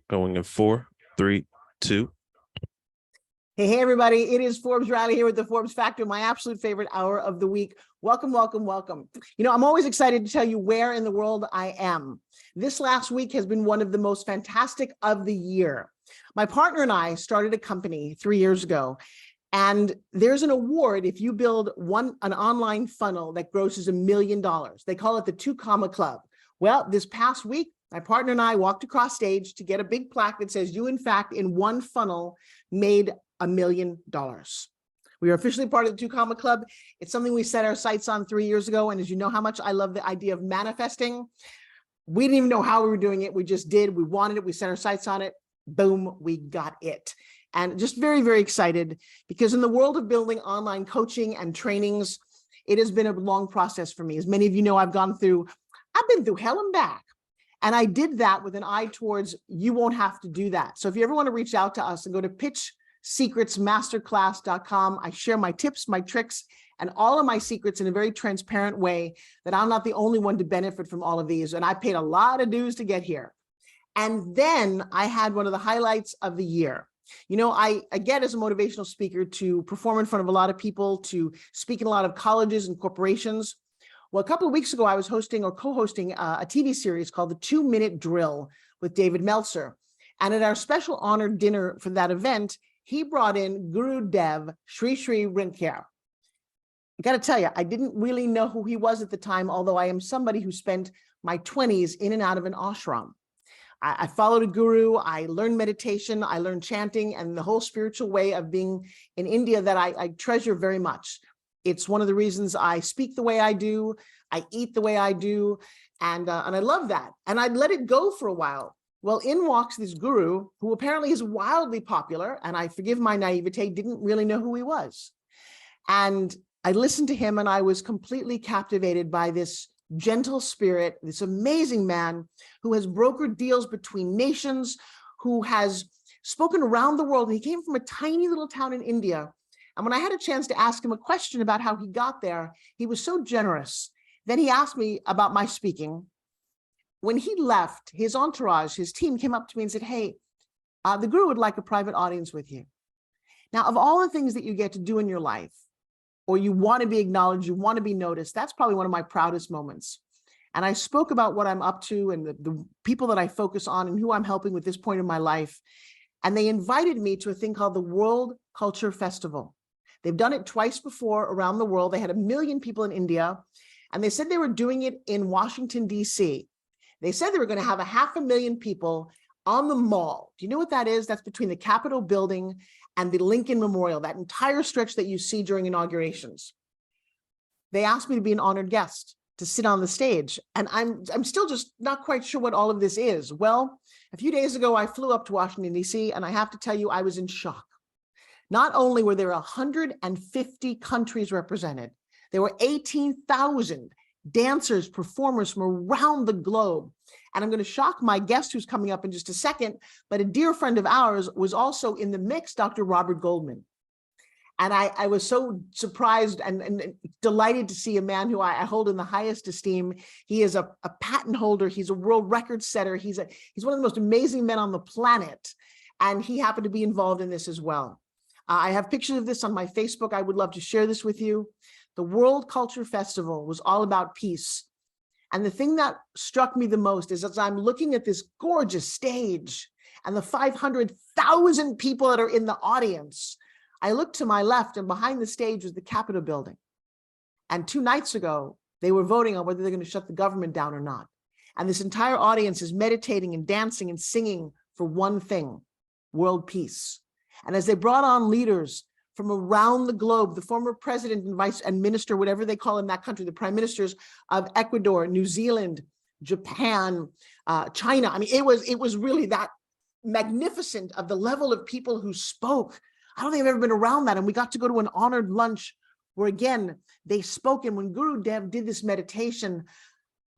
Going in four, three, two. Hey, everybody. It is Forbes Riley here with the Forbes Factor, my absolute favorite hour of the week. Welcome, welcome, welcome. You know, I'm always excited to tell you where in the world I am. This last week has been one of the most fantastic of the year. My partner and I started a company 3 years ago, and there's an award if you build an online funnel that grosses $1 million. They call it the 2 Comma Club. Well, this past week, my partner and I walked across stage to get a big plaque that says, you, in fact, in one funnel made $1 million. We are officially part of the 2 Comma Club. It's something we set our sights on 3 years ago. And as you know how much I love the idea of manifesting, we didn't even know how we were doing it. We just did. We wanted it. We set our sights on it. Boom, we got it. And just very, very excited because in the world of building online coaching and trainings, it has been a long process for me. As many of you know, I've been through hell and back. And I did that with an eye towards you won't have to do that. So if you ever want to reach out to us and go to pitchsecretsmasterclass.com, I share my tips, my tricks, and all of my secrets in a very transparent way that I'm not the only one to benefit from all of these. And I paid a lot of dues to get here. And then I had one of the highlights of the year. You know, I get as a motivational speaker to perform in front of a lot of people, to speak in a lot of colleges and corporations. Well, a couple of weeks ago, I was hosting or co-hosting a TV series called The 2-Minute Drill with David Meltzer. And at our special honored dinner for that event, he brought in Guru Dev Sri Sri Rinkar. I got to tell you, I didn't really know who he was at the time, although I am somebody who spent my 20s in and out of an ashram. I followed a guru, I learned meditation, I learned chanting, and the whole spiritual way of being in India that I treasure very much. It's one of the reasons I speak the way I do, I eat the way I do, and I love that. And I'd let it go for a while. Well, in walks this guru who apparently is wildly popular, and I forgive my naivete, didn't really know who he was. And I listened to him and I was completely captivated by this gentle spirit, this amazing man who has brokered deals between nations, who has spoken around the world. And he came from a tiny little town in India. And when I had a chance to ask him a question about how he got there, he was so generous. Then he asked me about my speaking. When he left, his entourage, his team came up to me and said, hey, the guru would like a private audience with you. Now, of all the things that you get to do in your life, or you want to be acknowledged, you want to be noticed, that's probably one of my proudest moments. And I spoke about what I'm up to and the people that I focus on and who I'm helping with this point in my life. And they invited me to a thing called the World Culture Festival. They've done it twice before around the world. They had 1 million people in India, and they said they were doing it in Washington, D.C. They said they were going to have 500,000 people on the mall. Do you know what that is? That's between the Capitol building and the Lincoln Memorial, that entire stretch that you see during inaugurations. They asked me to be an honored guest, to sit on the stage. And I'm still just not quite sure what all of this is. Well, a few days ago, I flew up to Washington, D.C., and I have to tell you, I was in shock. Not only were there 150 countries represented, there were 18,000 dancers, performers from around the globe. And I'm going to shock my guest who's coming up in just a second, but a dear friend of ours was also in the mix, Dr. Robert Goldman. And I was so surprised and delighted to see a man who I hold in the highest esteem. He is a patent holder. He's a world record setter. He's one of the most amazing men on the planet. And he happened to be involved in this as well. I have pictures of this on my Facebook. I would love to share this with you. The World Culture Festival was all about peace. And the thing that struck me the most is as I'm looking at this gorgeous stage and the 500,000 people that are in the audience, I looked to my left and behind the stage was the Capitol building. And 2 nights ago, they were voting on whether they're going to shut the government down or not. And this entire audience is meditating and dancing and singing for one thing, world peace. And as they brought on leaders from around the globe, the former president and vice and minister, whatever they call in that country, the prime ministers of Ecuador, New Zealand, Japan, China. I mean, it was really that magnificent of the level of people who spoke. I don't think I've ever been around that. And we got to go to an honored lunch where, again, they spoke. And when Guru Dev did this meditation,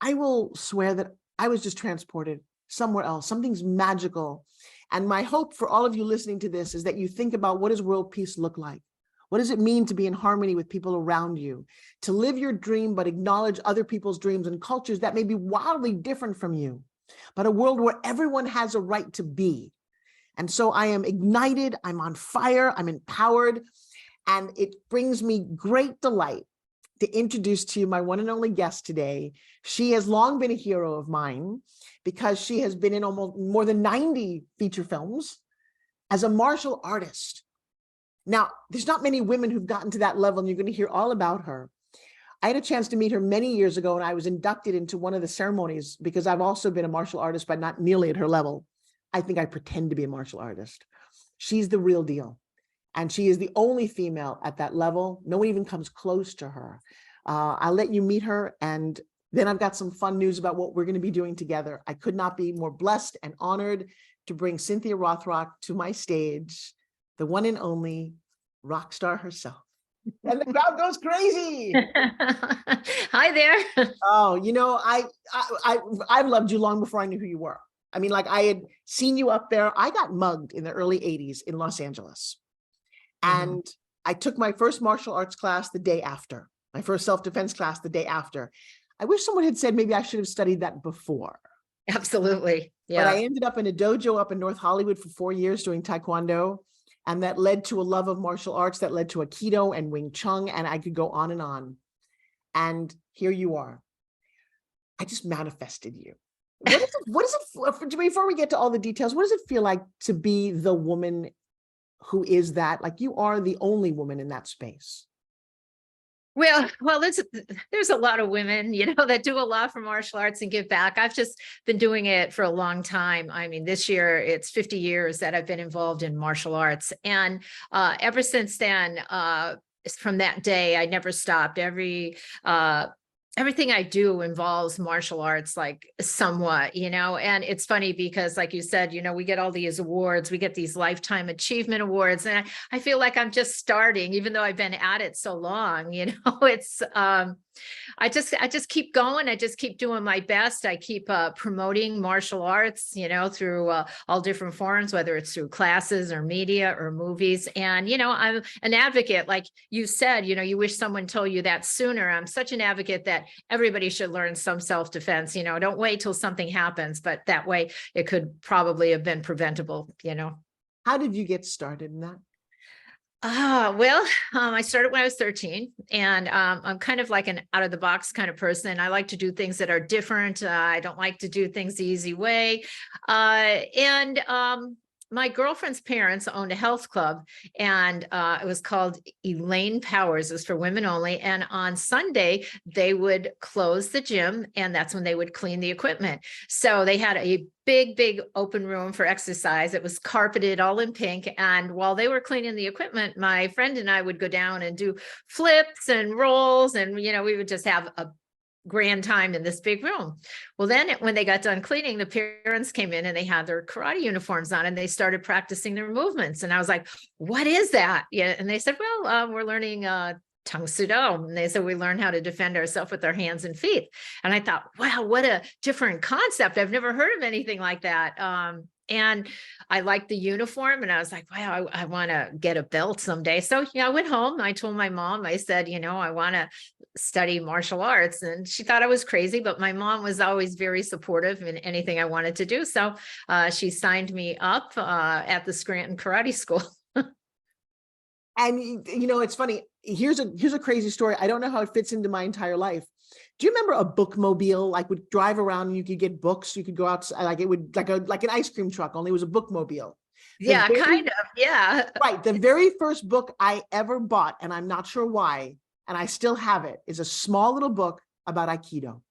I will swear that I was just transported somewhere else. Something's magical. And my hope for all of you listening to this is that you think about, what does world peace look like? What does it mean to be in harmony with people around you? To live your dream, but acknowledge other people's dreams and cultures that may be wildly different from you. but a world where everyone has a right to be. And so I am ignited, I'm on fire, I'm empowered, and it brings me great delight to introduce to you my one and only guest today. She has long been a hero of mine because she has been in almost more than 90 feature films as a martial artist. Now, there's not many women who've gotten to that level, and you're going to hear all about her. I had a chance to meet her many years ago, and I was inducted into one of the ceremonies because I've also been a martial artist, but not nearly at her level. I think I pretend to be a martial artist. She's the real deal. And she is the only female at that level. No one even comes close to her. I'll let you meet her. And then I've got some fun news about what we're going to be doing together. I could not be more blessed and honored to bring Cynthia Rothrock to my stage, the one and only rock star herself. And the crowd goes crazy. Hi there. Oh, you know, I've loved you long before I knew who you were. I mean, like I had seen you up there. I got mugged in the early 80s in Los Angeles. And I took my first martial arts class the day after, my first self-defense class the day after. I wish someone had said maybe I should have studied that before. Absolutely. Yeah. But I ended up in a dojo up in North Hollywood for 4 years doing Taekwondo. And that led to a love of martial arts that led to Aikido and Wing Chun. And I could go on and on. And here you are. I just manifested you. What is it, before we get to all the details, what does it feel like to be the woman who is that? Like you are the only woman in that space. Well, there's a lot of women, that do a lot for martial arts and give back. I've just been doing it for a long time. I mean, this year it's 50 years that I've been involved in martial arts. And ever since then, from that day, I never stopped. Everything I do involves martial arts, like somewhat, and it's funny because like you said, we get all these awards, we get these lifetime achievement awards. And I feel like I'm just starting, even though I've been at it so long, it's, I just keep going. I just keep doing my best. I keep promoting martial arts, through all different forums, whether it's through classes or media or movies. And, I'm an advocate, like you said, you wish someone told you that sooner. I'm such an advocate that everybody should learn some self-defense, don't wait till something happens, but that way it could probably have been preventable, How did you get started in that? I started when I was 13, and I'm kind of like an out of the box kind of person. I like to do things that are different. I don't like to do things the easy way. My girlfriend's parents owned a health club, and it was called Elaine Powers. It was for women only. And on Sunday, they would close the gym, and that's when they would clean the equipment. So they had a big open room for exercise. It was carpeted all in pink. And while they were cleaning the equipment, my friend and I would go down and do flips and rolls. And, we would just have a grand time in this big room. Well, then when they got done cleaning, the parents came in and they had their karate uniforms on and they started practicing their movements. And I was like, what is that? Yeah. And they said, well, we're learning Tung Sudo. And they said, we learn how to defend ourselves with our hands and feet. And I thought, wow, what a different concept. I've never heard of anything like that. And I liked the uniform, and I was like, wow, I want to get a belt someday. So, I went home. I told my mom, I said, I want to study martial arts. And she thought I was crazy, but my mom was always very supportive in anything I wanted to do. So she signed me up at the Scranton Karate School. And, it's funny. Here's a crazy story. I don't know how it fits into my entire life. Do you remember a bookmobile, like would drive around and you could get books? You could go outside, like it would like an ice cream truck, only it was a bookmobile. Yeah, kind of. Yeah. Right. The very first book I ever bought, and I'm not sure why, and I still have it, is a small little book about Aikido.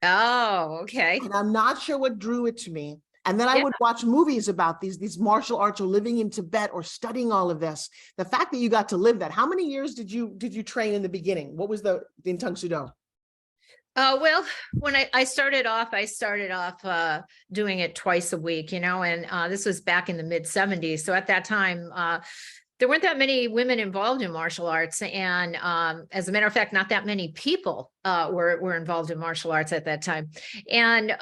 Oh, okay. And I'm not sure what drew it to me. And then I would watch movies about these martial arts or living in Tibet or studying all of this. The fact that you got to live that. How many years did you train in the beginning? What was in Tung Sudo? When I started off, doing it twice a week, and this was back in the mid 70s. So at that time, there weren't that many women involved in martial arts. And as a matter of fact, not that many people were involved in martial arts at that time. And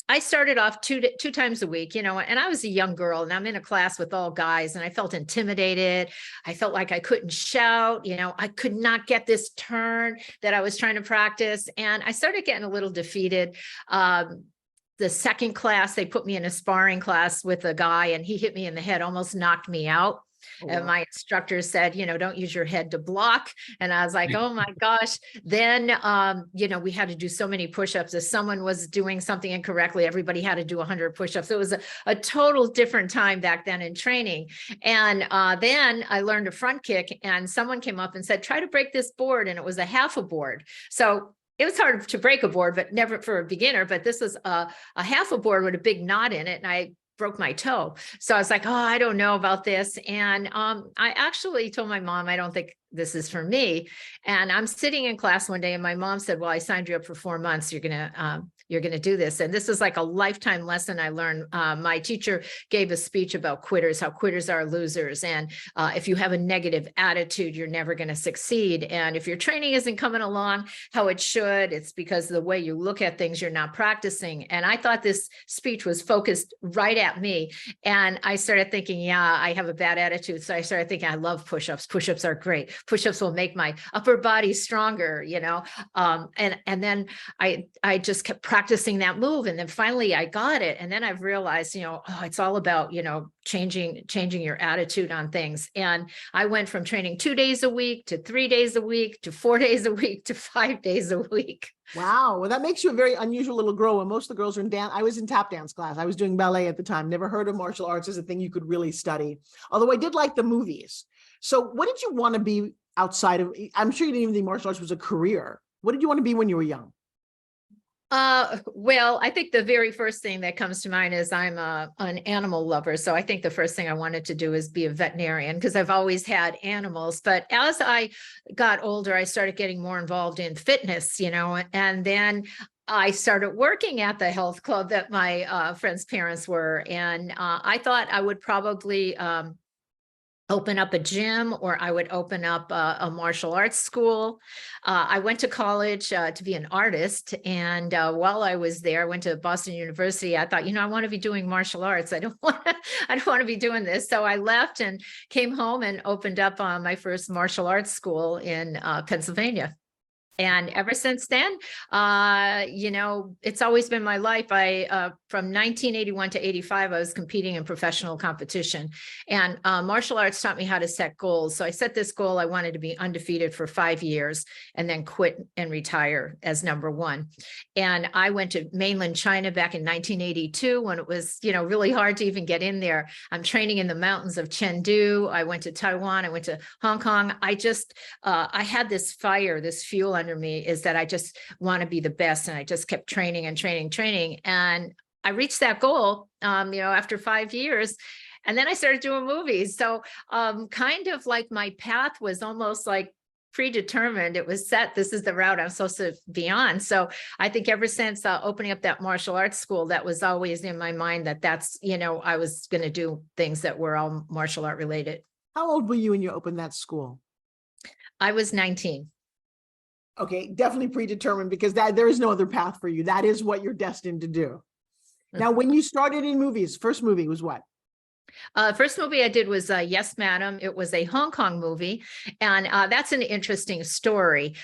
I started off two times a week, and I was a young girl and I'm in a class with all guys and I felt intimidated. I felt like I couldn't shout, I could not get this turn that I was trying to practice. And I started getting a little defeated. The the second class, they put me in a sparring class with a guy, and he hit me in the head, almost knocked me out. Oh, And wow. my instructor said, don't use your head to block. And I was like, oh my gosh. Then, we had to do so many push-ups. If someone was doing something incorrectly, everybody had to do 100 push-ups. It was a total different time back then in training. And then I learned a front kick, and someone came up and said, try to break this board. And it was a half a board. So it was hard to break a board, but never for a beginner. But this was a half a board with a big knot in it. And I broke my toe. So I was like, oh, I don't know about this. And I actually told my mom, I don't think this is for me. And I'm sitting in class one day, and my mom said, well, I signed you up for 4 months. You're going to do this. And this is like a lifetime lesson I learned. My teacher gave a speech about quitters, how quitters are losers. And if you have a negative attitude, you're never going to succeed. And if your training isn't coming along how it should, it's because of the way you look at things, you're not practicing. And I thought this speech was focused right at me. And I started thinking, yeah, I have a bad attitude. So I started thinking, I love push-ups. Push-ups are great. Push-ups will make my upper body stronger, and then I just kept practicing that move. And then finally I got it. And then I've realized, it's all about, changing your attitude on things. And I went from training 2 days a week to 3 days a week to 4 days a week to 5 days a week. Wow. Well, that makes you a very unusual little girl. When most of the girls are in dance, I was in tap dance class. I was doing ballet at the time. Never heard of martial arts as a thing you could really study. Although I did like the movies. So what did you want to be outside of, I'm sure you didn't even think martial arts was a career. What did you want to be when you were young? Well, I think the very first thing that comes to mind is I'm an animal lover. So I think the first thing I wanted to do is be a veterinarian, because I've always had animals. But as I got older, I started getting more involved in fitness, and then I started working at the health club that my friends' parents were. And I thought I would probably open up a gym, or I would open up a martial arts school. I went to college to be an artist. And while I was there, I went to Boston University. I thought, I want to be doing martial arts. I don't want to be doing this. So I left and came home and opened up my first martial arts school in Pennsylvania. And ever since then, it's always been my life. From 1981 to 85, I was competing in professional competition, and martial arts taught me how to set goals. So I set this goal. I wanted to be undefeated for 5 years and then quit and retire as number one. And I went to mainland China back in 1982 when it was, really hard to even get in there. I'm training in the mountains of Chengdu. I went to Taiwan. I went to Hong Kong. I had this fire, this fuel under me, is that I just want to be the best. And I just kept training and training. And I reached that goal, after 5 years. And then I started doing movies. So kind of like my path was almost like predetermined. It was set. This is the route I'm supposed to be on. So I think ever since opening up that martial arts school, that was always in my mind that's, I was going to do things that were all martial art related. How old were you when you opened that school? I was 19. Okay, definitely predetermined, because there is no other path for you. That is what you're destined to do. Now, when you started in movies, first movie was what? First movie I did was Yes, Madam. It was a Hong Kong movie. And that's an interesting story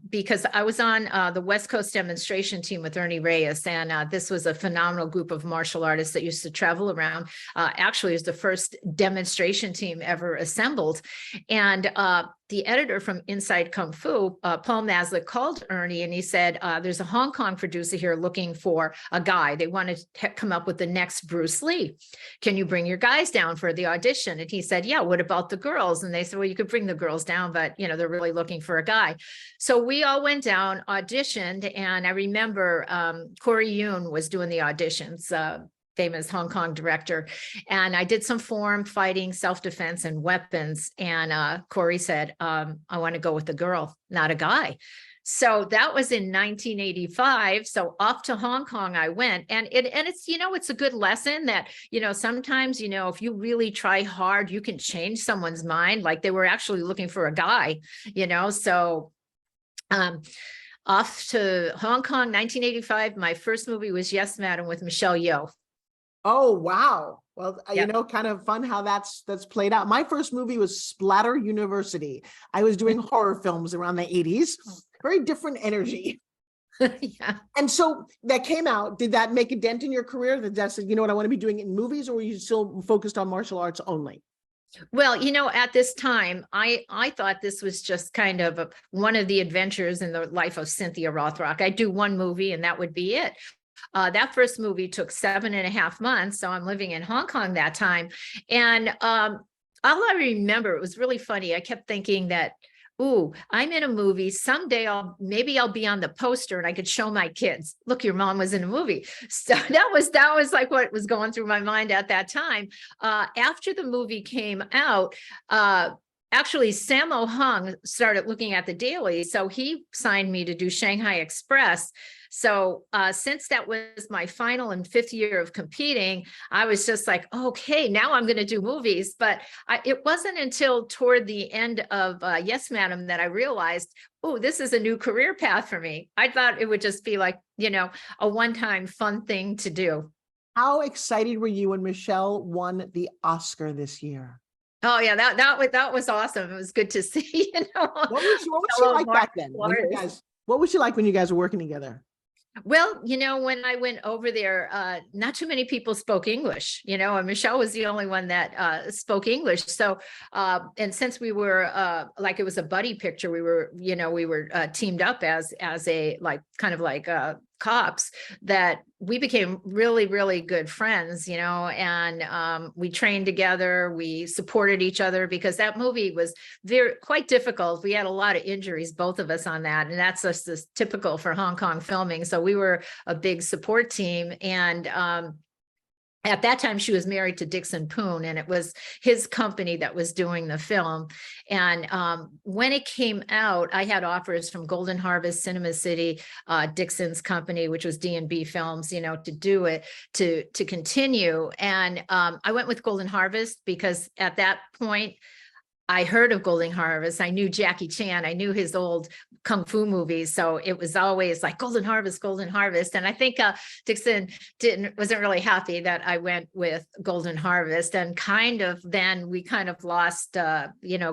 because I was on the West Coast demonstration team with Ernie Reyes. And this was a phenomenal group of martial artists that used to travel around. Actually, it was the first demonstration team ever assembled. And the editor from Inside Kung Fu, Paul Maslick, called Ernie and he said, there's a Hong Kong producer here looking for a guy. They want to come up with the next Bruce Lee. Can you bring your guys down for the audition? And he said, yeah, what about the girls? And they said, well, you could bring the girls down, but they're really looking for a guy. So we all went down, auditioned. And I remember Corey Yoon was doing the auditions, famous Hong Kong director. And I did some forearm fighting, self-defense and weapons. And Corey said, I want to go with the girl, not a guy. So that was in 1985. So off to Hong Kong I went. And it's, it's a good lesson that, sometimes, if you really try hard, you can change someone's mind. Like they were actually looking for a guy, so off to Hong Kong, 1985. My first movie was Yes, Madam with Michelle Yeoh. Oh, wow. Well, Yep. Kind of fun how that's played out. My first movie was Splatter University. I was doing horror films around the 80s. Very different energy. Yeah. And so that came out. Did that make a dent in your career? That said, you know what, I want to be doing it in movies, or were you still focused on martial arts only? Well, at this time, I thought this was just kind of one of the adventures in the life of Cynthia Rothrock. I'd do one movie and that would be it. That first movie took 7.5 months. So I'm living in Hong Kong that time. And all I remember, it was really funny. I kept thinking that, ooh, I'm in a movie. Someday maybe I'll be on the poster and I could show my kids, look, your mom was in a movie. So that was like what was going through my mind at that time. After the movie came out, actually, Sammo Hung started looking at the daily. So he signed me to do Shanghai Express. So since that was my final and 5th year of competing, I was just like, okay, now I'm going to do movies. But it wasn't until toward the end of Yes, Madam, that I realized, oh, this is a new career path for me. I thought it would just be like, a one-time fun thing to do. How excited were you when Michelle won the Oscar this year? Oh yeah, that was awesome. It was good to see. What was she like back then? What was she like when you guys were working together? Well, when I went over there, not too many people spoke English, and Michelle was the only one that spoke English. So, and since we were like, it was a buddy picture, we were teamed up as a kind of like cops, that we became really, really good friends, and we trained together, we supported each other, because that movie was quite difficult. We had a lot of injuries, both of us, on that. And that's just typical for Hong Kong filming. So we were a big support team. And at that time, she was married to Dixon Poon, and it was his company that was doing the film. And when it came out, I had offers from Golden Harvest, Cinema City, Dixon's company, which was D&B Films, to do it, to continue. And I went with Golden Harvest because at that point, I heard of Golden Harvest. I knew Jackie Chan. I knew his old Kung Fu movies. So it was always like Golden Harvest, Golden Harvest. And I think Dixon wasn't really happy that I went with Golden Harvest. And kind of then we kind of lost,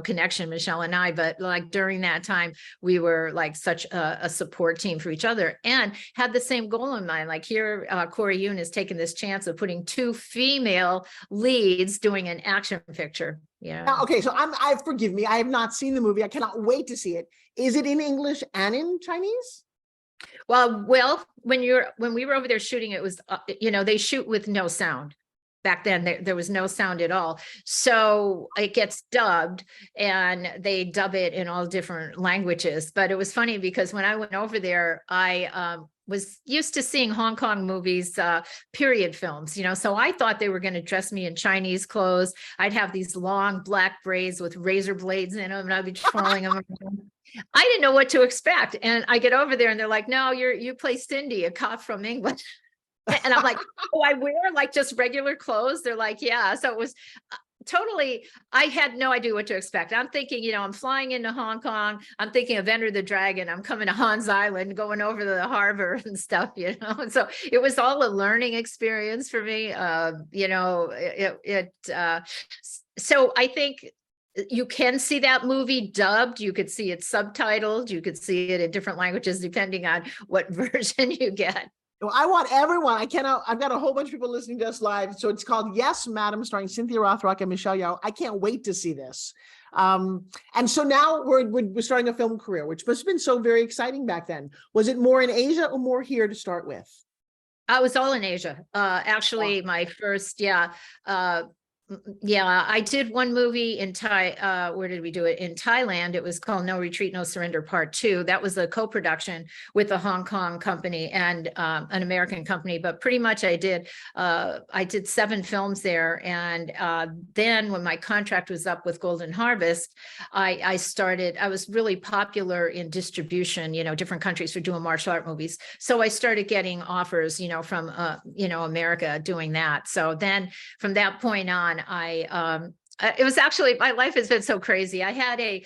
connection, Michelle and I. But like during that time, we were like such a support team for each other and had the same goal in mind. Like here, Corey Yoon has taken this chance of putting 2 female leads doing an action picture. Yeah. Now, okay, so forgive me, I have not seen the movie. I cannot wait to see it. Is it in English and in Chinese? Well, when we were over there shooting, it was, they shoot with no sound. Back then, there was no sound at all. So it gets dubbed, and they dub it in all different languages. But it was funny because when I went over there, I was used to seeing Hong Kong movies, period films, so I thought they were going to dress me in Chinese clothes. I'd have these long black braids with razor blades in them, and I'd be twirling them around. I didn't know what to expect. And I get over there and they're like, no, you play Cindy, a cop from England. And I'm like, oh, I wear like just regular clothes. They're like, yeah. So it was totally, I had no idea what to expect. I'm thinking, I'm flying into Hong Kong. I'm thinking of Enter the Dragon. I'm coming to Hans Island, going over the harbor and stuff, So it was all a learning experience for me. So I think you can see that movie dubbed. You could see it subtitled. You could see it in different languages, depending on what version you get. Well, I want everyone. I've got a whole bunch of people listening to us live. So it's called Yes, Madam, starring Cynthia Rothrock and Michelle Yeoh. I can't wait to see this. And so now we're starting a film career, which must have been so very exciting back then. Was it more in Asia or more here to start with? I was all in Asia. Actually, my first, I did one movie in where did we do it? In Thailand. It was called No Retreat, No Surrender Part 2. That was a co-production with a Hong Kong company and an American company, but pretty much I did 7 films there. And then when my contract was up with Golden Harvest, I was really popular in distribution, different countries for doing martial art movies. So I started getting offers, from, America doing that. So then from that point on, I It was actually, my life has been so crazy. I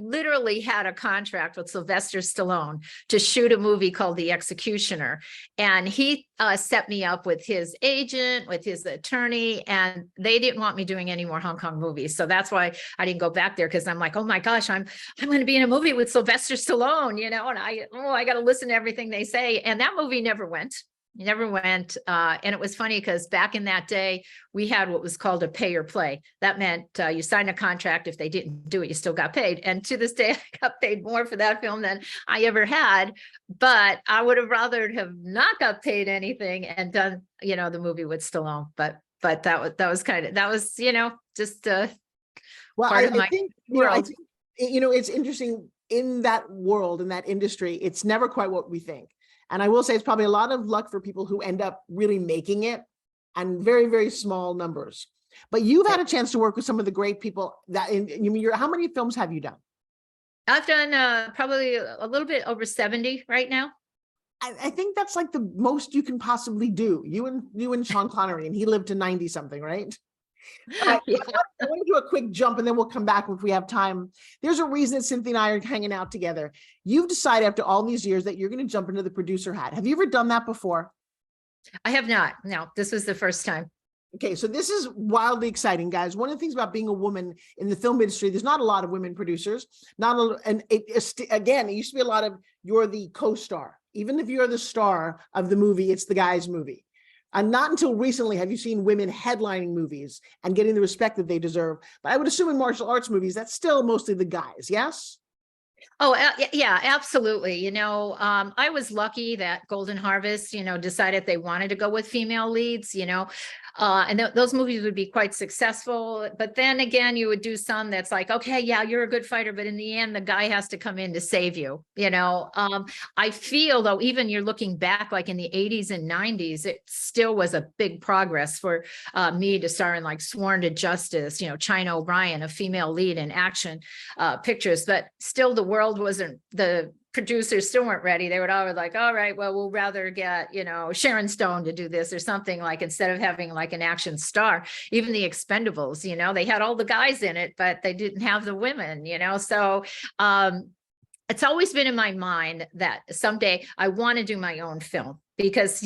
literally had a contract with Sylvester Stallone to shoot a movie called The Executioner. And he set me up with his agent, with his attorney, and they didn't want me doing any more Hong Kong movies. So that's why I didn't go back there, because I'm like, oh my gosh, I'm going to be in a movie with Sylvester Stallone, and I got to listen to everything they say. And that movie never went. And it was funny because back in that day, we had what was called a pay or play. That meant you signed a contract. If they didn't do it, you still got paid. And to this day, I got paid more for that film than I ever had. But I would have rather have not got paid anything and done, the movie with Stallone. But that was just Well, part of I my think, world. it's interesting in that world, in that industry, it's never quite what we think. And I will say it's probably a lot of luck for people who end up really making it, and very, very small numbers. But you've had a chance to work with some of the great people how many films have you done? I've done probably a little bit over 70 right now. I think that's like the most you can possibly do. You and Sean Connery, and he lived to 90 something, right? Yeah. I want to do a quick jump, and then we'll come back if we have time. There's a reason that Cynthia and I are hanging out together. You've decided after all these years that you're going to jump into the producer hat. Have you ever done that before? I have not. No, this was the first time. Okay, so this is wildly exciting, guys. One of the things about being a woman in the film industry, there's not a lot of women producers. It used to be a lot of, you're the co-star. Even if you're the star of the movie, it's the guy's movie. And not until recently have you seen women headlining movies and getting the respect that they deserve. But I would assume in martial arts movies, that's still mostly the guys, yes? Oh, yeah, absolutely. I was lucky that Golden Harvest, decided they wanted to go with female leads, and those movies would be quite successful. But then again, you would do some that's like, okay, yeah, you're a good fighter, but in the end, the guy has to come in to save you. I feel though, even you're looking back like in the 80s and 90s, it still was a big progress for me to star in like Sworn to Justice, China O'Brien, a female lead in action pictures, but still the world wasn't, the producers still weren't ready. They would always like, all right, well, we'll rather get, Sharon Stone to do this or something, like instead of having like an action star. Even the Expendables, they had all the guys in it, but they didn't have the women, so it's always been in my mind that someday I want to do my own film. Because,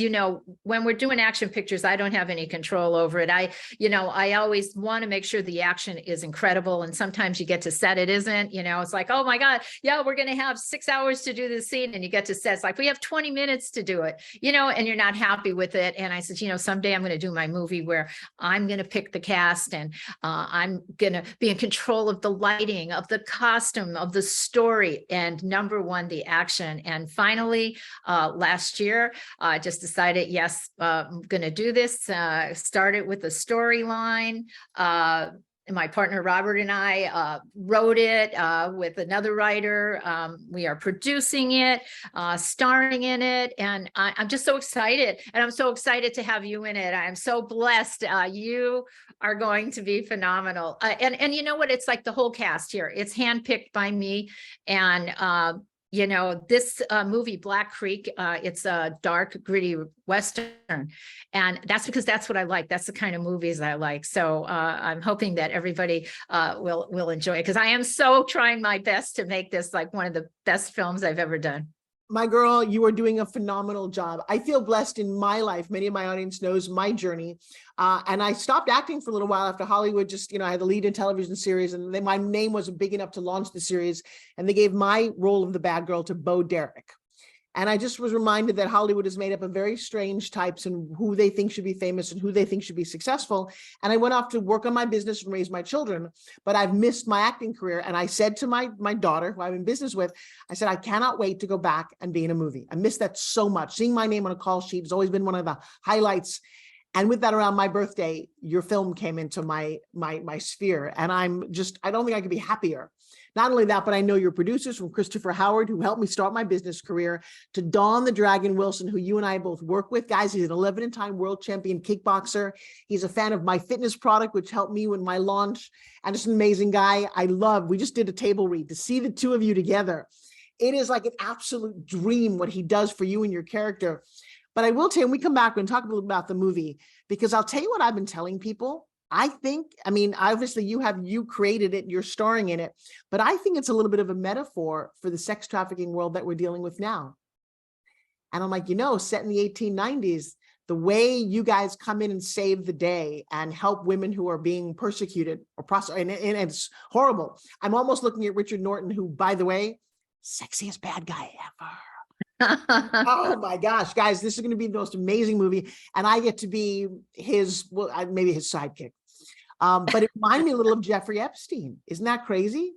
when we're doing action pictures, I don't have any control over it. I always want to make sure the action is incredible. And sometimes you get to set, it isn't, it's like, oh my God, yeah, we're going to have 6 hours to do this scene. And you get to set, it's like, we have 20 minutes to do it, and you're not happy with it. And I said, someday I'm going to do my movie where I'm going to pick the cast, and I'm going to be in control of the lighting, of the costume, of the story, and number one, the action. And finally, last year, I just decided, yes, I'm going to do this. Started with a storyline. My partner, Robert, and I wrote it with another writer. We are producing it, starring in it. And I'm just so excited. And I'm so excited to have you in it. I'm so blessed. You are going to be phenomenal. And you know what? It's like the whole cast here. It's handpicked by me. And this movie, Black Creek, it's a dark, gritty Western. And that's because that's what I like. That's the kind of movies I like. So I'm hoping that everybody will enjoy it, because I am so trying my best to make this like one of the best films I've ever done. My girl, you are doing a phenomenal job. I feel blessed in my life. Many of my audience knows my journey. And I stopped acting for a little while after Hollywood. I had the lead in television series, and then my name wasn't big enough to launch the series. And they gave my role of the bad girl to Bo Derek. And I just was reminded that Hollywood is made up of very strange types, and who they think should be famous and who they think should be successful. And I went off to work on my business and raise my children, but I've missed my acting career. And I said to my daughter, who I'm in business with, I said, I cannot wait to go back and be in a movie. I miss that so much. Seeing my name on a call sheet has always been one of the highlights. And with that, around my birthday, your film came into my sphere. And I don't think I could be happier. Not only that, but I know your producers, from Christopher Howard, who helped me start my business career, to Dawn the Dragon Wilson, who you and I both work with. Guys, he's an 11-time world champion kickboxer. He's a fan of my fitness product, which helped me with my launch. And just an amazing guy. We just did a table read. To see the two of you together, it is like an absolute dream what he does for you and your character. But I will tell you, when we come back, we're going to talk a little about the movie, because I'll tell you what I've been telling people. I think, I mean, obviously you created it, you're starring in it, but I think it's a little bit of a metaphor for the sex trafficking world that we're dealing with now. And I'm like, set in the 1890s, the way you guys come in and save the day and help women who are being persecuted or prostituted, and it's horrible. I'm almost looking at Richard Norton, who, by the way, sexiest bad guy ever. Oh my gosh, guys, this is going to be the most amazing movie. And I get to be maybe his sidekick. But it reminded me a little of Jeffrey Epstein. Isn't that crazy?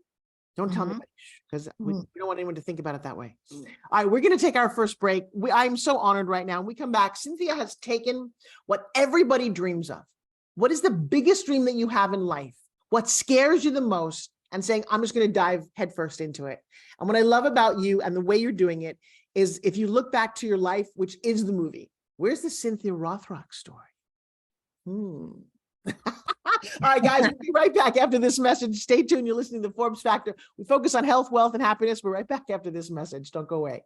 Don't tell anybody, because we don't want anyone to think about it that way. All right, we're going to take our first break. I'm so honored right now. When we come back, Cynthia has taken what everybody dreams of. What is the biggest dream that you have in life? What scares you the most? And saying, I'm just going to dive headfirst into it. And what I love about you and the way you're doing it is, if you look back to your life, which is the movie, where's the Cynthia Rothrock story? All right, guys, we'll be right back after this message. Stay tuned. You're listening to the Forbes Factor. We focus on health, wealth, and happiness. We're right back after this message. Don't go away.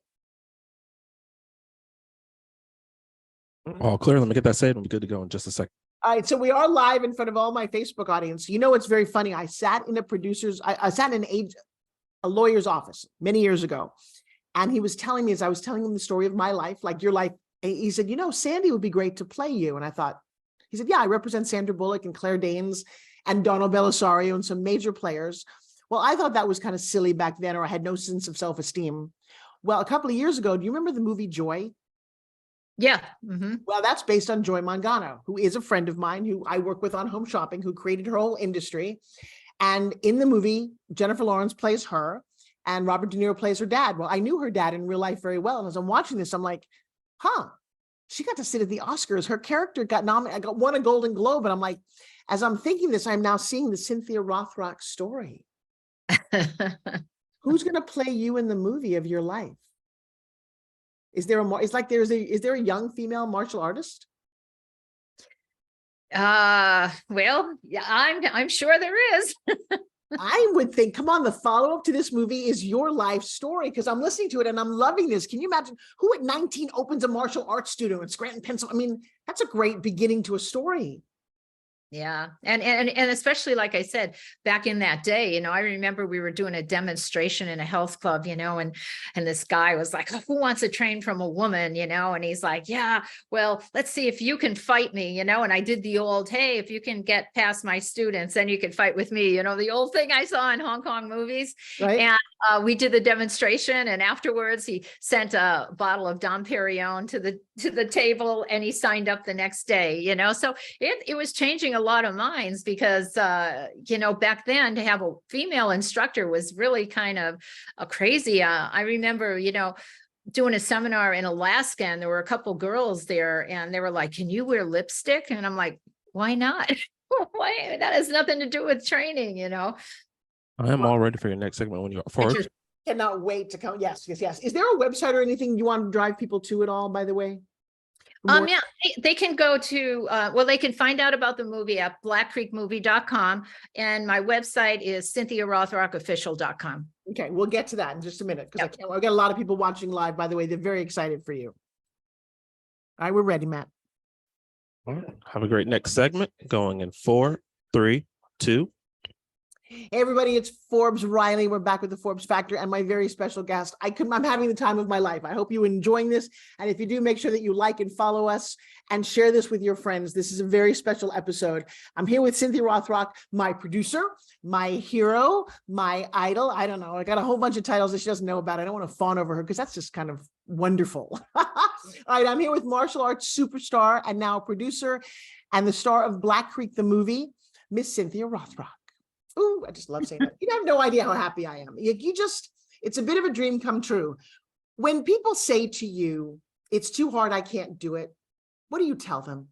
All clear. Let me get that saved. We'll be good to go in just a second. All right, so we are live in front of all my Facebook audience. It's very funny. I sat in I sat in a lawyer's office many years ago, and he was telling me, as I was telling him the story of my life, like your life, he said, Sandy would be great to play you. And I thought, he said, yeah, I represent Sandra Bullock and Claire Danes and Donald Belisario and some major players. Well, I thought that was kind of silly back then, or I had no sense of self-esteem. Well, a couple of years ago, do you remember the movie Joy? Yeah. Well, that's based on Joy Mangano, who is a friend of mine who I work with on Home Shopping, who created her whole industry. And in the movie, Jennifer Lawrence plays her and Robert De Niro plays her dad. Well, I knew her dad in real life very well. And as I'm watching this, I'm like, she got to sit at the Oscars. Her character won a Golden Globe. And I'm like, as I'm thinking this, I'm now seeing the Cynthia Rothrock story. Who's going to play you in the movie of your life? Is there a young female martial artist? Well, yeah, I'm sure there is. I would think, come on, the follow-up to this movie is your life story, because I'm listening to it and I'm loving this. Can you imagine who at 19 opens a martial arts studio in Scranton, Pennsylvania? I mean, that's a great beginning to a story. Yeah. And especially, like I said, back in that day, I remember we were doing a demonstration in a health club, and this guy was like, who wants to train from a woman, and he's like, yeah, well, let's see if you can fight me, and I did the old, hey, if you can get past my students, then you can fight with me, the old thing I saw in Hong Kong movies. Right. And we did the demonstration, and afterwards he sent a bottle of Dom Perignon to the table, and he signed up the next day, so it was changing a lot of minds, because back then to have a female instructor was really kind of crazy. I remember doing a seminar in Alaska, and there were a couple girls there, and they were like, can you wear lipstick? And I'm like, why not? Why? That has nothing to do with training. I am all ready for your next segment when you're forward. Cannot wait to come. Yes. Is there a website or anything you want to drive people to at all, by the way? Yeah, they can go to, they can find out about the movie at blackcreekmovie.com. And my website is cynthiarothrockofficial.com. Okay, we'll get to that in just a minute, because I've got a lot of people watching live, by the way. They're very excited for you. All right, we're ready, Matt. All right. Have a great next segment going in 4, 3, 2. Hey everybody, it's Forbes Riley. We're back with the Forbes Factor and my very special guest. I'm having the time of my life. I hope you're enjoying this. And if you do, make sure that you like and follow us and share this with your friends. This is a very special episode. I'm here with Cynthia Rothrock, my producer, my hero, my idol. I don't know. I got a whole bunch of titles that she doesn't know about. I don't want to fawn over her, because that's just kind of wonderful. All right, I'm here with martial arts superstar and now producer and the star of Black Creek, the movie, Miss Cynthia Rothrock. Ooh, I just love saying that. You have no idea how happy I am. It's a bit of a dream come true. When people say to you, it's too hard, I can't do it, what do you tell them?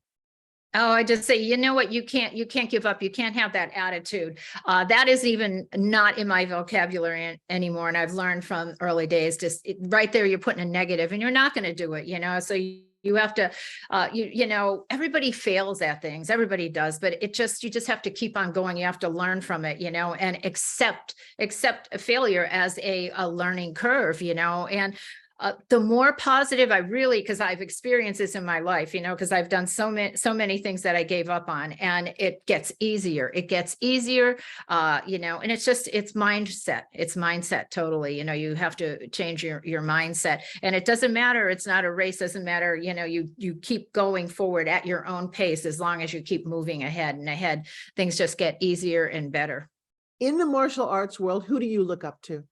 Oh, I just say, you know what, you can't give up. You can't have that attitude. That is even not in my vocabulary anymore. And I've learned from early days, right there, you're putting a negative and you're not going to do it, so you have to, everybody fails at things. Everybody does, but you just have to keep on going. You have to learn from it, and accept a failure as a learning curve, and the more positive I really, because I've experienced this in my life, because I've done so many things that I gave up on, and it gets easier. It gets easier, and it's mindset. It's mindset totally. You have to change your mindset, and it doesn't matter. It's not a race. Doesn't matter. You keep going forward at your own pace as long as you keep moving ahead and ahead. Things just get easier and better. In the martial arts world, who do you look up to?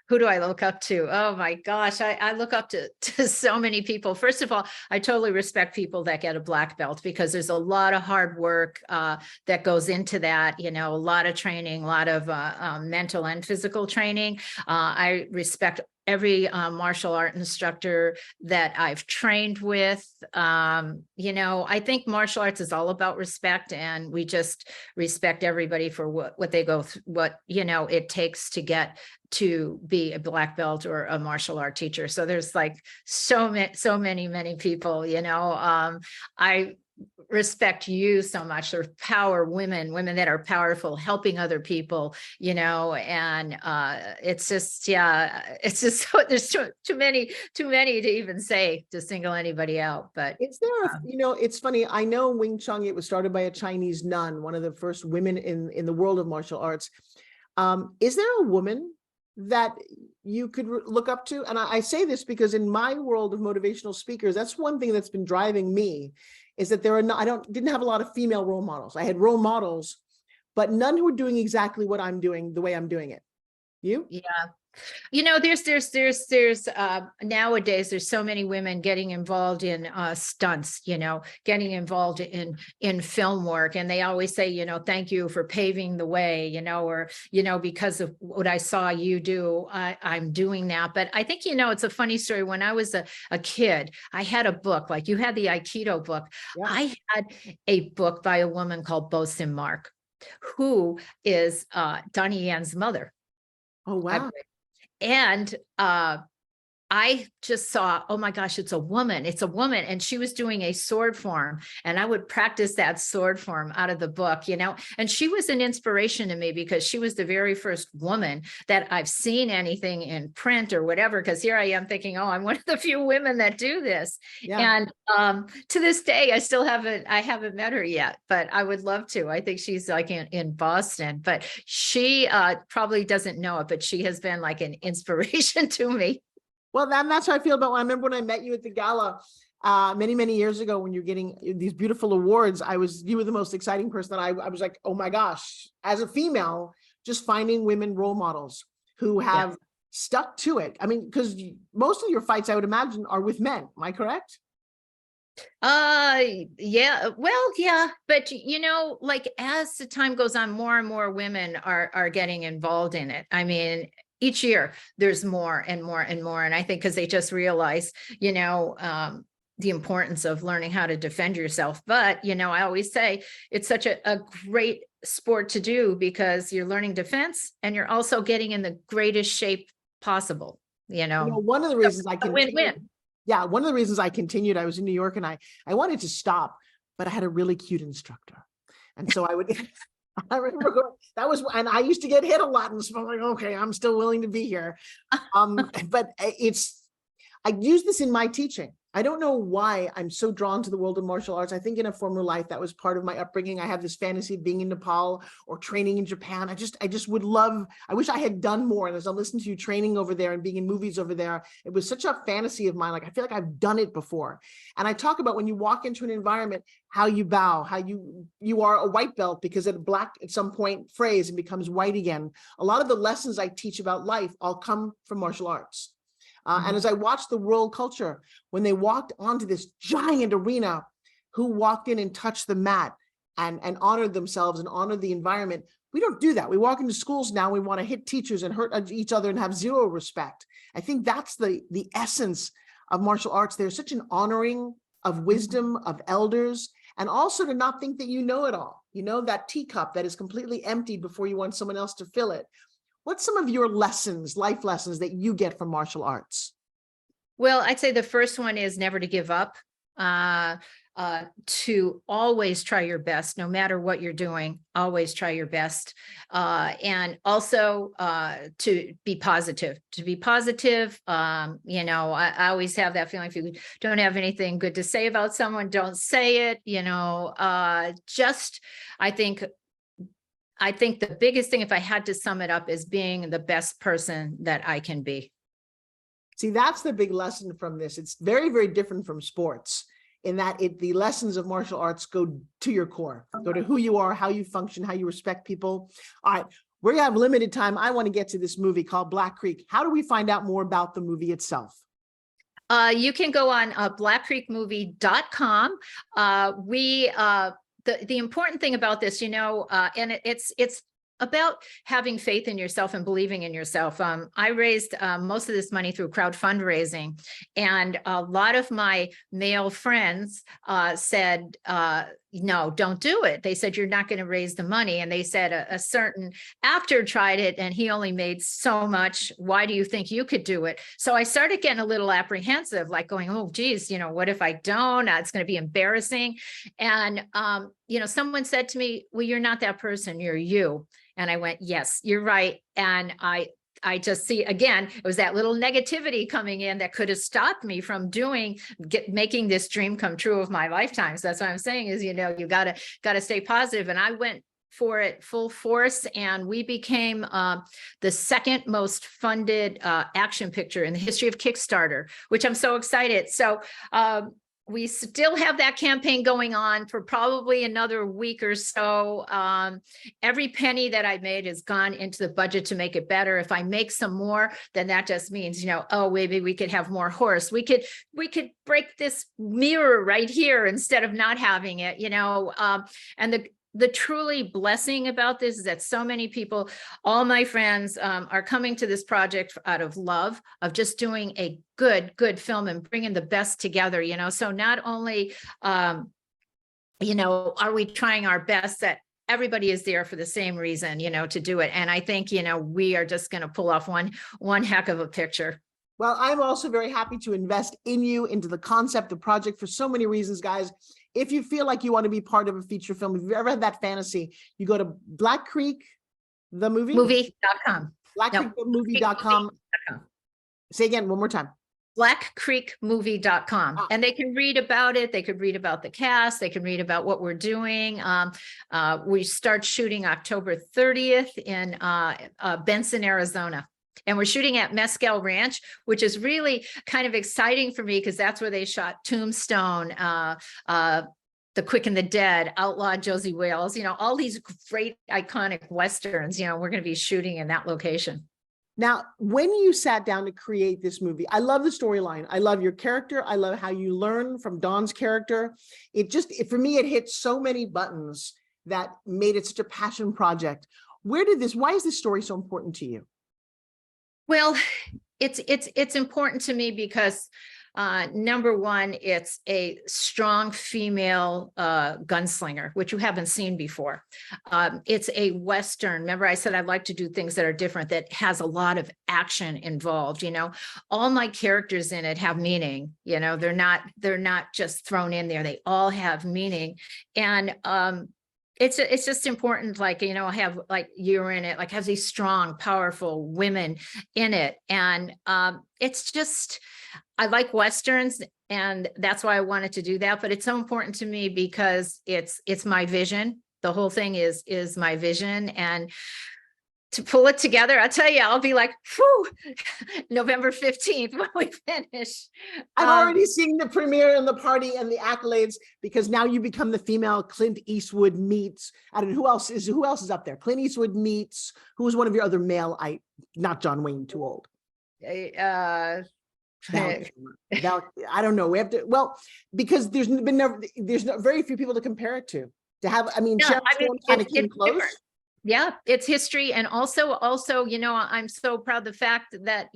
Who do I look up to? Oh my gosh, I look up to so many people. First of all, I totally respect people that get a black belt, because there's a lot of hard work that goes into that, a lot of training, a lot of mental and physical training. I respect every martial art instructor that I've trained with. I think martial arts is all about respect, and we just respect everybody for what they go through, what it takes to get to be a black belt or a martial art teacher. So there's like so many people. I respect you so much. There's women that are powerful, helping other people, and it's just there's too many to even say to single anybody out. But is there it's funny, I know Wing Chun, it was started by a Chinese nun, one of the first women in the world of martial arts. Is there a woman that you could look up to? And I say this because in my world of motivational speakers, that's one thing that's been driving me, is that didn't have a lot of female role models. I had role models, but none who were doing exactly what I'm doing the way I'm doing it. You? Yeah. There's nowadays, there's so many women getting involved in stunts, getting involved in film work. And they always say, thank you for paving the way, or, because of what I saw you do, I'm doing that. But I think, it's a funny story. When I was a kid, I had a book, like you had the Aikido book. Yeah. I had a book by a woman called Bo Sim Mark, who is Donnie Yan's mother. Oh, wow. And I just saw, oh my gosh, it's a woman. And she was doing a sword form, and I would practice that sword form out of the book, and she was an inspiration to me, because she was the very first woman that I've seen anything in print or whatever, because here I am thinking, oh, I'm one of the few women that do this. Yeah. And to this day, I haven't met her yet, but I would love to. I think she's like in Boston, but she probably doesn't know it, but she has been like an inspiration to me. Well, that's how I feel about I remember when I met you at the gala many years ago, when you're getting these beautiful awards. You were the most exciting person that I was like, oh my gosh, as a female, just finding women role models who have stuck to it. I mean, because most of your fights, I would imagine, are with men. Am I correct? Yeah, well, yeah, but like as the time goes on, more and more women are getting involved in it. I mean, each year there's more and more and more. And I think because they just realize, the importance of learning how to defend yourself. But, I always say it's such a great sport to do, because you're learning defense and you're also getting in the greatest shape possible, one of the reasons I can win-win. Yeah. One of the reasons I continued, I was in New York and I wanted to stop, but I had a really cute instructor. And so I would, I remember and I used to get hit a lot, and so I'm like, okay, I'm still willing to be here. But I use this in my teaching. I don't know why I'm so drawn to the world of martial arts. I think in a former life, that was part of my upbringing. I have this fantasy of being in Nepal or training in Japan. I just would love, I wish I had done more. And as I listened to you training over there and being in movies over there, it was such a fantasy of mine. Like, I feel like I've done it before. And I talk about when you walk into an environment, how you bow, how you are a white belt, because at black at some point phrase and becomes white again. A lot of the lessons I teach about life all come from martial arts. And as I watched the world culture, when they walked onto this giant arena, who walked in and touched the mat and honored themselves and honored the environment, we don't do that. We walk into schools now, we want to hit teachers and hurt each other and have zero respect. I think that's the essence of martial arts. There's such an honoring of wisdom, of elders, and also to not think that you know it all. That teacup that is completely emptied before you want someone else to fill it. What's some of your lessons, life lessons, that you get from martial arts? Well, I'd say the first one is never to give up. to always try your best, no matter what you're doing, always try your best. And also to be positive, I always have that feeling, if you don't have anything good to say about someone, don't say it, I think the biggest thing, if I had to sum it up, is being the best person that I can be. See, that's the big lesson from this. It's very, very different from sports in that the lessons of martial arts go to your core, go to who you are, how you function, how you respect people. All right, we have limited time. I want to get to this movie called Black Creek. How do we find out more about the movie itself? You can go on blackcreekmovie.com. The important thing about this, and it's about having faith in yourself and believing in yourself. I raised most of this money through crowd fundraising, and a lot of my male friends said, no, don't do it. They said, you're not going to raise the money. And they said a certain actor tried it and he only made so much. Why do you think you could do it? So I started getting a little apprehensive, like going, oh, geez, what if I don't? It's going to be embarrassing. And, someone said to me, well, you're not that person, you're you. And I went, yes, you're right. And I just see, again, it was that little negativity coming in that could have stopped me from making this dream come true of my lifetime. So that's what I'm saying is, you gotta stay positive. And I went for it full force, and we became the second most funded action picture in the history of Kickstarter, which I'm so excited. So we still have that campaign going on for probably another week or so. Every penny that I made has gone into the budget to make it better. If I make some more, then that just means, oh, maybe we could have more horse. We could break this mirror right here instead of not having it, and the truly blessing about this is that so many people, all my friends, are coming to this project out of love of just doing a good film and bringing the best together, so not only, are we trying our best, that everybody is there for the same reason, to do it. And I think, we are just going to pull off one heck of a picture. Well, I'm also very happy to invest in you, into the concept, the project, for so many reasons, guys. If you feel like you want to be part of a feature film, if you've ever had that fantasy, you go to Black Creek, the movie? Movie.com. BlackCreekMovie.com. Say again, one more time. blackcreekmovie.com. And they can read about it. They could read about the cast. They can read about what we're doing. We start shooting October 30th in Benson, Arizona. And we're shooting at Mescal Ranch, which is really kind of exciting for me because that's where they shot Tombstone, The Quick and the Dead, Outlaw Josie Wales, all these great iconic Westerns, we're going to be shooting in that location. Now, when you sat down to create this movie, I love the storyline. I love your character. I love how you learn from Dawn's character. For me, it hit so many buttons that made it such a passion project. Why is this story so important to you? Well, it's important to me because number one, it's a strong female gunslinger, which you haven't seen before. It's a Western. Remember, I said I'd like to do things that are different, that has a lot of action involved. All my characters in it have meaning. They're not just thrown in there. They all have meaning, and it's just important, have you're in it, have these strong, powerful women in it. And it's just, I like Westerns, and that's why I wanted to do that. But it's so important to me because it's my vision. The whole thing is my vision. And to pull it together, I'll tell you, I'll be like, whew, November 15th when we finish. I'm already seeing the premiere and the party and the accolades, because now you become the female Clint Eastwood meets, I don't know, who else is up there? Clint Eastwood meets, who was one of your other male, not John Wayne, too old. I don't know. We have to, because there's very few people to compare it to have. Sharon Stone kind of came close. Different. Yeah, it's history. And also, I'm so proud of the fact that,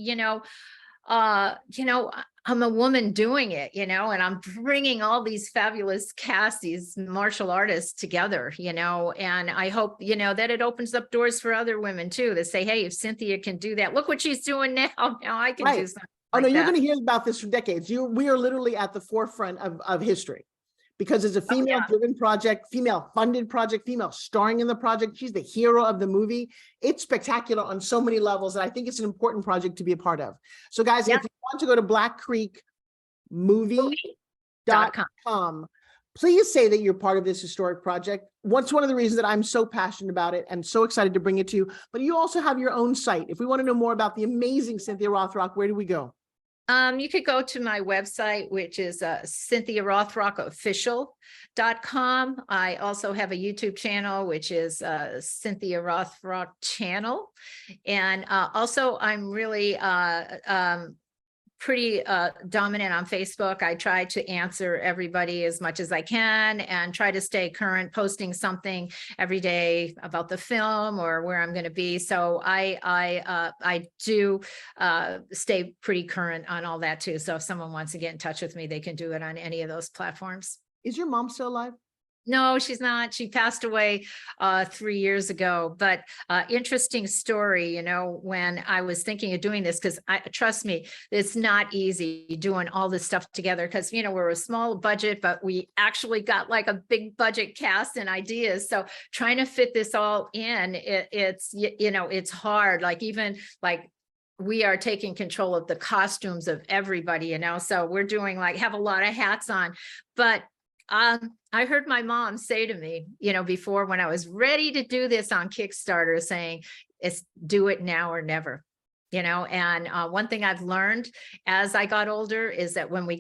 I'm a woman doing it, and I'm bringing all these fabulous casts, these martial artists together, and I hope, that it opens up doors for other women too, that say, hey, if Cynthia can do that, look what she's doing now I can do something. You're going to hear about this for decades. We are literally at the forefront of history. because it's a female driven project, female funded project, female starring in the project. She's the hero of the movie. It's spectacular on so many levels. And I think it's an important project to be a part of. So guys, if you want to go to blackcreekmovie.com, please say that you're part of this historic project. What's one of the reasons that I'm so passionate about it and so excited to bring it to you, but you also have your own site. If we want to know more about the amazing Cynthia Rothrock, where do we go? You could go to my website, which is CynthiaRothrockOfficial.com. I also have a YouTube channel, which is Cynthia Rothrock channel. And also I'm really pretty dominant on Facebook. I try to answer everybody as much as I can and try to stay current, posting something every day about the film or where I'm going to be. So I do stay pretty current on all that too. So if someone wants to get in touch with me, they can do it on any of those platforms. Is your mom still alive? No, she's not. She passed away 3 years ago, but interesting story, when I was thinking of doing this, because trust me, it's not easy doing all this stuff together because, we're a small budget, but we actually got like a big budget cast and ideas. So trying to fit this all in, it's hard. We are taking control of the costumes of everybody, so we're doing have a lot of hats on, but I heard my mom say to me, before when I was ready to do this on Kickstarter, saying it's do it now or never, and one thing I've learned as I got older is that when we